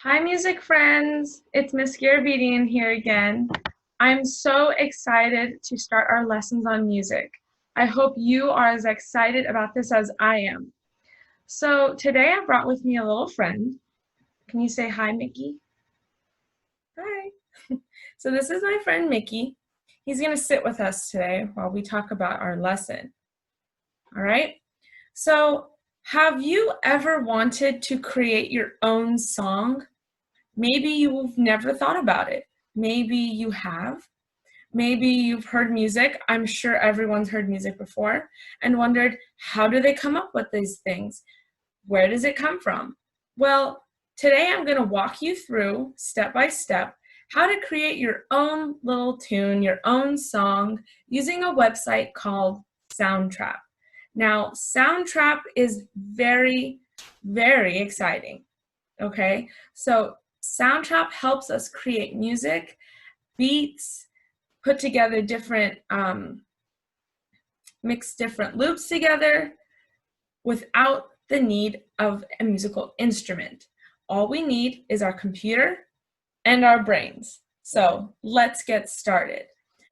Hi, music friends. It's Miss Garabedian here again. I'm so excited to start our lessons on music. I hope you are as excited about this as I am. So today I brought with me a little friend. Can you say hi, Mickey? Hi. So this is my friend Mickey. He's going to sit with us today while we talk about our lesson. All right? So have you ever wanted to create your own song? Maybe you've never thought about it. Maybe you have. Maybe you've heard music. I'm sure everyone's heard music before and wondered, how do they come up with these things? Where does it come from? Well, today I'm going to walk you through step by step how to create your own little tune, your own song using a website called Soundtrap. Now, Soundtrap is very, very exciting. Okay, so Soundtrap helps us create music, beats, put together different, mix different loops together without the need of a musical instrument. All we need is our computer and our brains. So let's get started.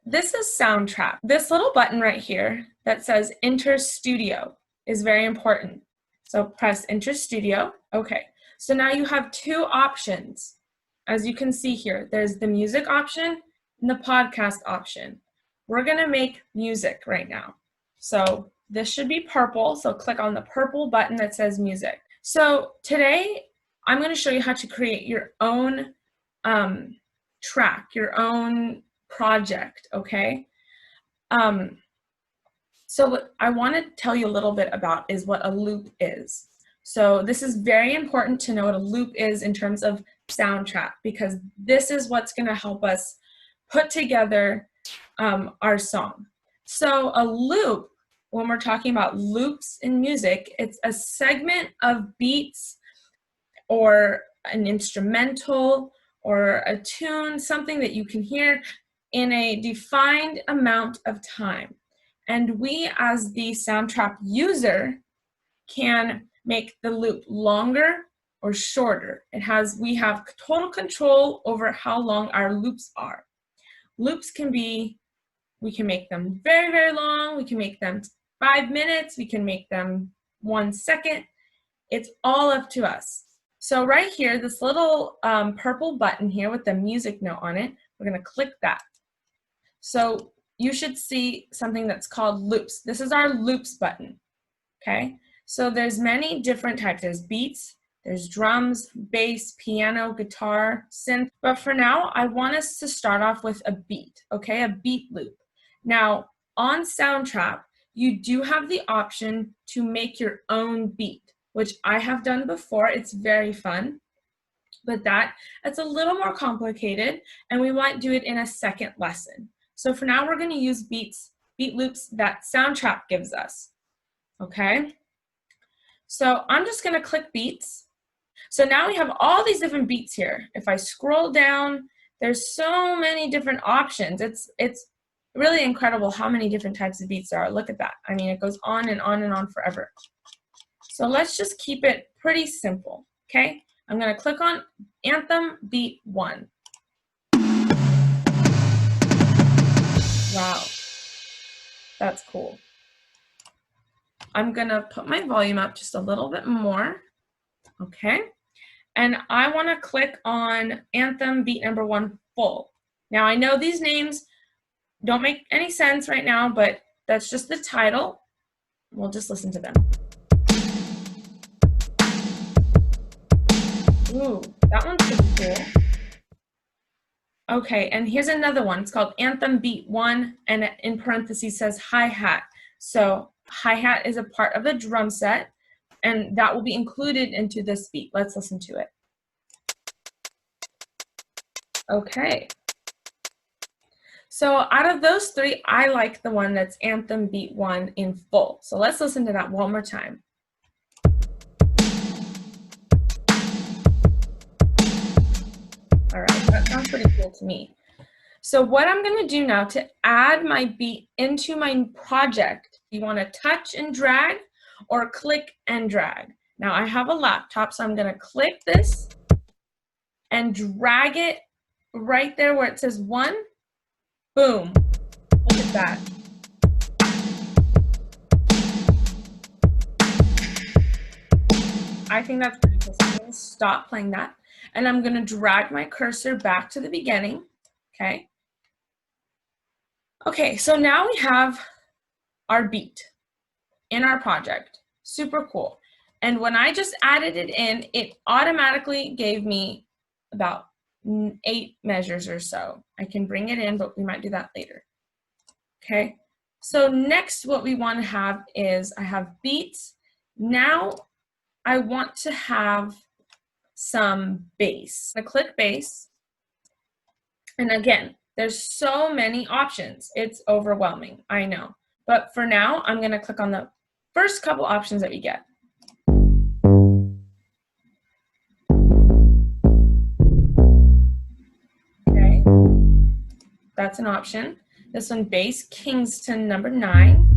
This is Soundtrap. This little button right here that says Enter Studio is very important. So press Enter Studio. Okay, so now you have two options. As you can see here, there's the music option and the podcast option. We're gonna make music right now. So this should be purple, so click on the purple button that says music. So today, I'm gonna show you how to create your own track, your own project, okay? So what I want to tell you a little bit about is what a loop is. So this is very important to know what a loop is in terms of Soundtrap, because this is what's going to help us put together our song. So a loop, when we're talking about loops in music, it's a segment of beats or an instrumental or a tune, something that you can hear in a defined amount of time. And we, as the Soundtrap user, can make the loop longer or shorter. We have total control over how long our loops are. Loops we can make them very, very long. We can make them 5 minutes. We can make them 1 second. It's all up to us. So right here, this little purple button here with the music note on it, we're going to click that. So you should see something that's called loops. This is our loops button, okay? So there's many different types. There's beats, there's drums, bass, piano, guitar, synth. But for now, I want us to start off with a beat, okay? A beat loop. Now, on Soundtrap, you do have the option to make your own beat, which I have done before. It's very fun. But that's a little more complicated, and we might do it in a second lesson. So for now, we're going to use beat loops that Soundtrap gives us, okay? So I'm just going to click beats. So now we have all these different beats here. If I scroll down, there's so many different options. It's really incredible how many different types of beats there are. Look at that. I mean, it goes on and on and on forever. So let's just keep it pretty simple, okay? I'm going to click on Anthem Beat 1. Wow, that's cool. I'm going to put my volume up just a little bit more, okay? And I want to click on Anthem Beat number 1 full. Now, I know these names don't make any sense right now, but that's just the title. We'll just listen to them. Ooh, that one's pretty cool. Okay, and here's another one. It's called Anthem Beat 1, and in parentheses says hi-hat. So hi-hat is a part of the drum set, and that will be included into this beat. Let's listen to it. Okay. So out of those three, I like the one that's Anthem Beat 1 in full. So let's listen to that one more time. All right, that sounds pretty cool to me. So what I'm going to do now to add my beat into my project, you want to touch and drag or click and drag. Now I have a laptop, so I'm going to click this and drag it right there where it says 1. Boom. Look at that. I think that's pretty cool. So I'm going to stop playing that, and I'm going to drag my cursor back to the beginning. Okay. Okay, so now we have our beat in our project. Super cool. And when I just added it in, it automatically gave me about 8 measures or so. I can bring it in, but we might do that later. Okay, so next what we want to have is I have beats. Now I want to have some bass. I click bass, and again, there's so many options. It's overwhelming, I know. But for now, I'm going to click on the first couple options that we get. Okay, that's an option. This one, bass, Kingston number 9.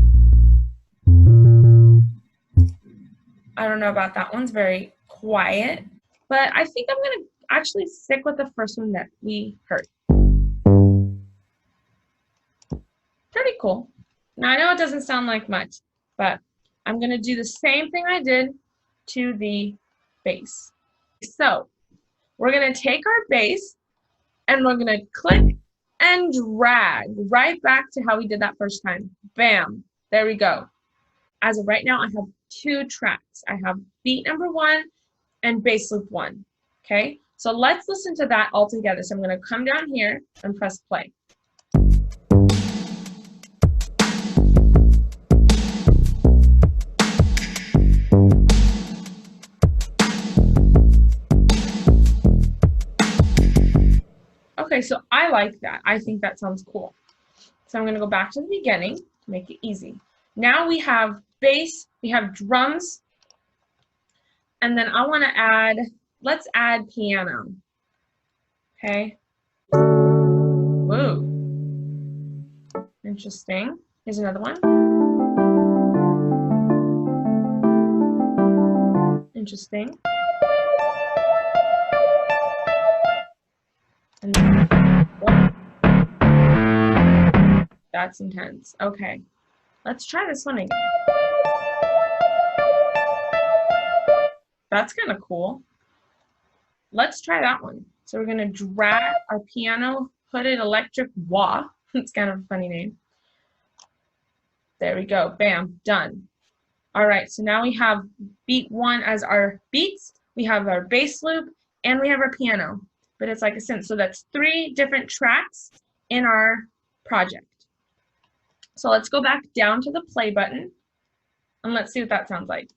I don't know about that one's very quiet, but I think I'm going to actually stick with the first one that we heard. Pretty cool. Now I know it doesn't sound like much, but I'm going to do the same thing I did to the bass. So we're going to take our bass and we're going to click and drag right back to how we did that first time. Bam. There we go. As of right now, I have 2 tracks. I have beat number 1 and bass loop 1. Okay, so let's listen to that all together. So I'm going to come down here and press play. Okay, so I like that. I think that sounds cool. So I'm going to go back to the beginning to make it easy. Now we have bass, we have drums, and then I want to add, let's add piano. Okay. Whoa. Interesting. Here's another one. Interesting. And then, that's intense. Okay. Let's try this one again. That's kind of cool. Let's try that one. So we're going to drag our piano hooded electric wah. It's kind of a funny name. There we go. Bam. Done. All right. So now we have beat 1 as our beats. We have our bass loop and we have our piano. But it's like a synth. So that's 3 different tracks in our project. So let's go back down to the play button and let's see what that sounds like.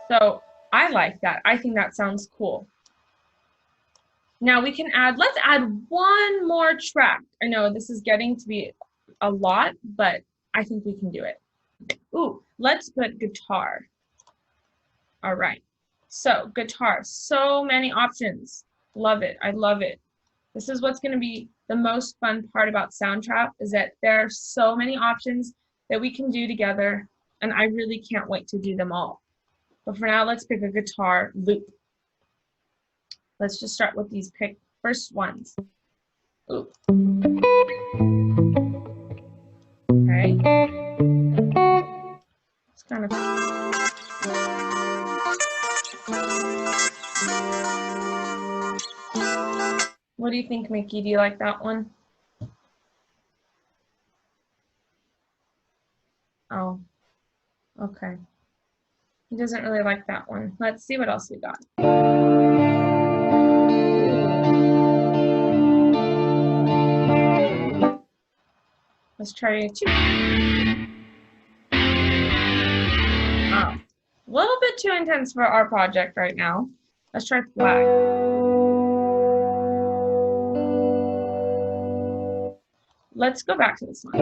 So I like that. I think that sounds cool. Now we can add, let's add 1 more track. I know this is getting to be a lot, but I think we can do it. Ooh, let's put guitar. All right. So guitar, so many options. Love it. I love it. This is what's going to be the most fun part about Soundtrap, is that there are so many options that we can do together, and I really can't wait to do them all. But for now, let's pick a guitar loop. Let's just start with these first ones. Ooh. Okay. It's kind of What do you think, Mickey? Do you like that one? Oh, okay. He doesn't really like that one. Let's see what else we got. Let's try 2. Oh, a little bit too intense for our project right now. Let's try flag. Let's go back to this one.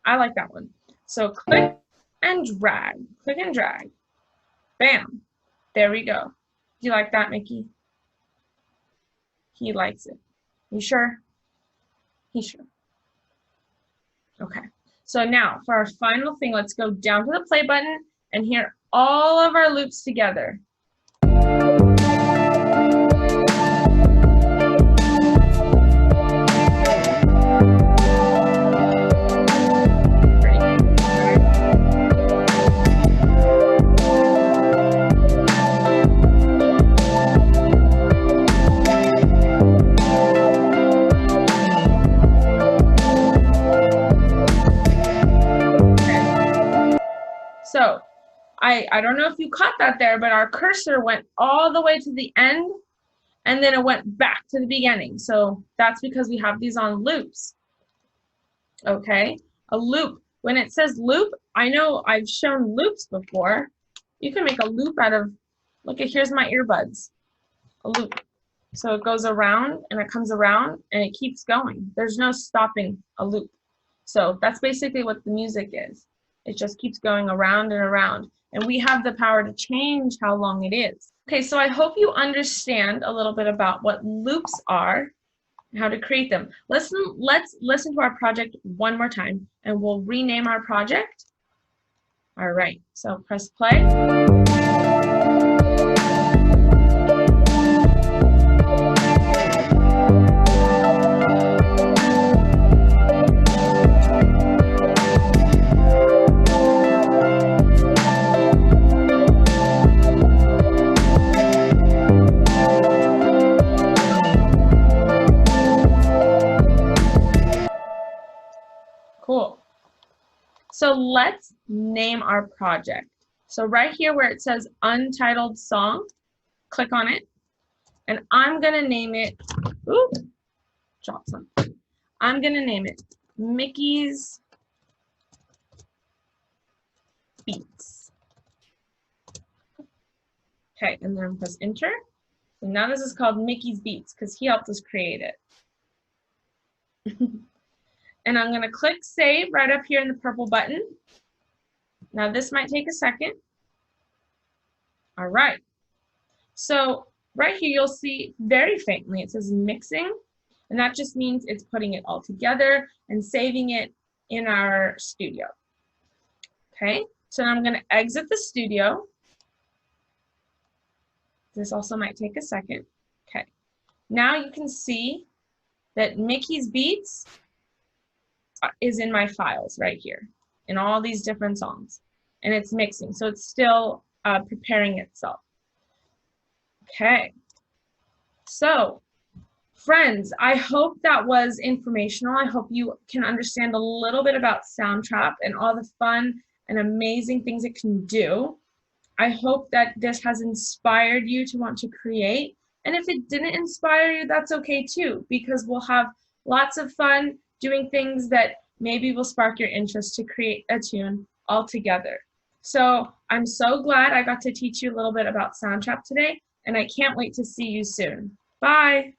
I like that one. So click and drag. Click and drag. Bam. There we go. Do you like that, Mickey? He likes it. You sure? He's sure. Okay. So now for our final thing, let's go down to the play button and hear all of our loops together. So I don't know if you caught that there, but our cursor went all the way to the end and then it went back to the beginning. So that's because we have these on loops. Okay, a loop. When it says loop, I know I've shown loops before. You can make a loop out of, look at, here's my earbuds, a loop. So it goes around and it comes around and it keeps going. There's no stopping a loop. So that's basically what the music is. It just keeps going around and around. And we have the power to change how long it is. Okay, so I hope you understand a little bit about what loops are and how to create them. Let's listen to our project one more time and we'll rename our project. All right, so press play. Cool. So let's name our project. So right here where it says Untitled Song, click on it. And I'm going to name it, ooh, drop some. I'm going to name it Mickey's Beats. Okay, and then press enter. So now this is called Mickey's Beats because he helped us create it. And I'm going to click save right up here in the purple button. Now this might take a second. All right. So right here you'll see very faintly it says mixing, and that just means it's putting it all together and saving it in our studio. Okay, so now I'm going to exit the studio. This also might take a second. Okay, now you can see that Mickey's Beats is in my files right here in all these different songs, and it's mixing, so it's still preparing itself. Okay, so friends, I hope that was informational. I hope you can understand a little bit about Soundtrap and all the fun and amazing things it can do. I hope that this has inspired you to want to create, and if it didn't inspire you, that's okay too, because we'll have lots of fun doing things that maybe will spark your interest to create a tune all together. So I'm so glad I got to teach you a little bit about Soundtrap today, and I can't wait to see you soon. Bye.